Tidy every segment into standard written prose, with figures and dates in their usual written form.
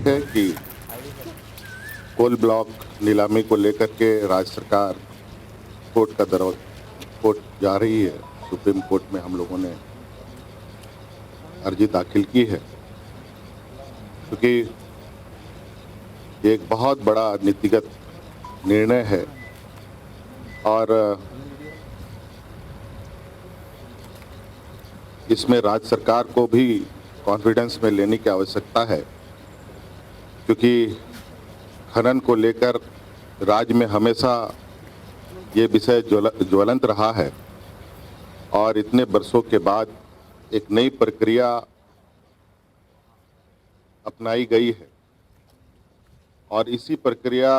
है कि coal block नीलामी को लेकर के राज्य सरकार कोर्ट जा रही है। सुप्रीम कोर्ट में हम लोगों ने अर्जी दाखिल की है, क्योंकि ये एक बहुत बड़ा नीतिगत निर्णय है और इसमें राज्य सरकार को भी कॉन्फिडेंस में लेने की आवश्यकता है, क्योंकि खनन को लेकर राज्य में हमेशा ये विषय ज्वलंत रहा है और इतने वर्षों के बाद एक नई प्रक्रिया अपनाई गई है और इसी प्रक्रिया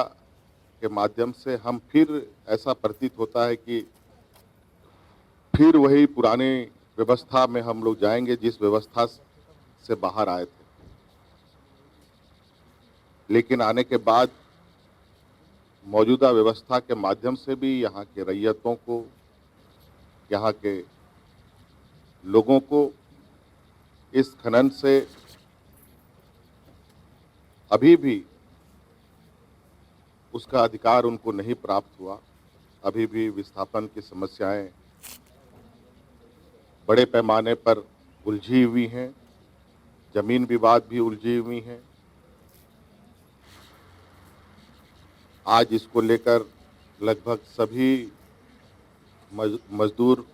के माध्यम से हम फिर ऐसा प्रतीत होता है कि फिर वही पुरानी व्यवस्था में हम लोग जाएंगे जिस व्यवस्था से बाहर आए थे। लेकिन आने के बाद मौजूदा व्यवस्था के माध्यम से भी यहाँ के रैयतों को, यहाँ के लोगों को इस खनन से अभी भी उसका अधिकार उनको नहीं प्राप्त हुआ। अभी भी विस्थापन की समस्याएं बड़े पैमाने पर उलझी हुई हैं, जमीन विवाद भी उलझी हुई हैं। आज इसको लेकर लगभग सभी मजदूर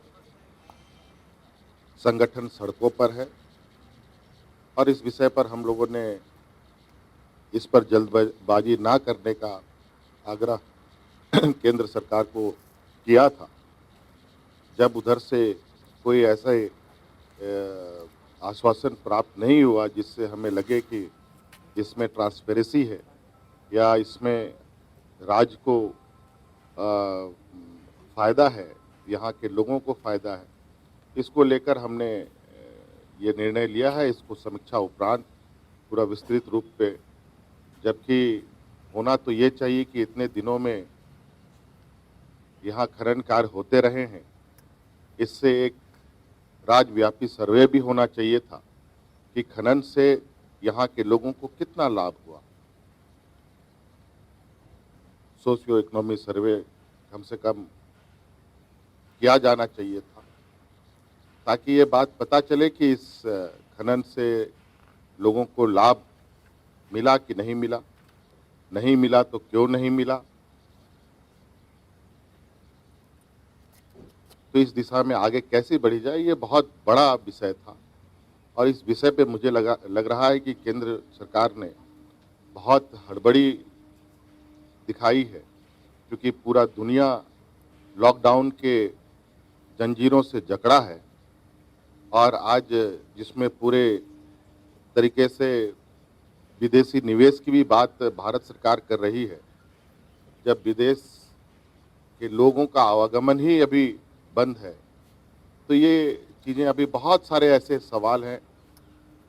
संगठन सड़कों पर है और इस विषय पर हम लोगों ने इस पर जल्दबाजी ना करने का आग्रह केंद्र सरकार को किया था। जब उधर से कोई ऐसा आश्वासन प्राप्त नहीं हुआ जिससे हमें लगे कि इसमें ट्रांसपेरेंसी है या इसमें राज्य को फ़ायदा है, यहाँ के लोगों को फ़ायदा है, इसको लेकर हमने ये निर्णय लिया है। इसको समीक्षा उपरांत पूरा विस्तृत रूप पे, जबकि होना तो ये चाहिए कि इतने दिनों में यहाँ खनन कार्य होते रहे हैं, इससे एक राज्यव्यापी सर्वे भी होना चाहिए था कि खनन से यहाँ के लोगों को कितना लाभ हुआ। सोशियो इकोनॉमिक सर्वे कम से कम किया जाना चाहिए था, ताकि ये बात पता चले कि इस खनन से लोगों को लाभ मिला कि नहीं मिला, नहीं मिला तो क्यों नहीं मिला। तो इस दिशा में आगे कैसे बढ़ी जाए, ये बहुत बड़ा विषय था और इस विषय पे मुझे लग रहा है कि केंद्र सरकार ने बहुत हड़बड़ी दिखाई है, क्योंकि पूरा दुनिया लॉकडाउन के जंजीरों से जकड़ा है और आज जिसमें पूरे तरीके से विदेशी निवेश की भी बात भारत सरकार कर रही है, जब विदेश के लोगों का आवागमन ही अभी बंद है, तो ये चीज़ें अभी बहुत सारे ऐसे सवाल हैं,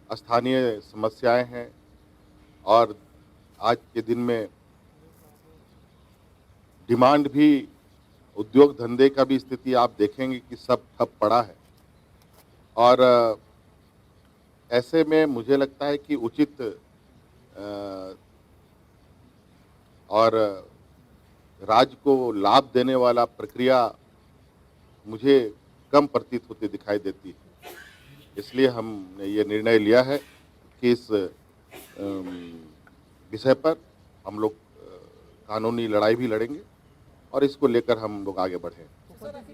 स्थानीय समस्याएं हैं और आज के दिन में डिमांड भी, उद्योग धंधे का भी स्थिति आप देखेंगे कि सब ठप पड़ा है और ऐसे में मुझे लगता है कि उचित और राज्य को लाभ देने वाला प्रक्रिया मुझे कम प्रतीत होती दिखाई देती है। इसलिए हमने ये निर्णय लिया है कि इस विषय पर हम लोग कानूनी लड़ाई भी लड़ेंगे और इसको लेकर हम लोग आगे बढ़ें।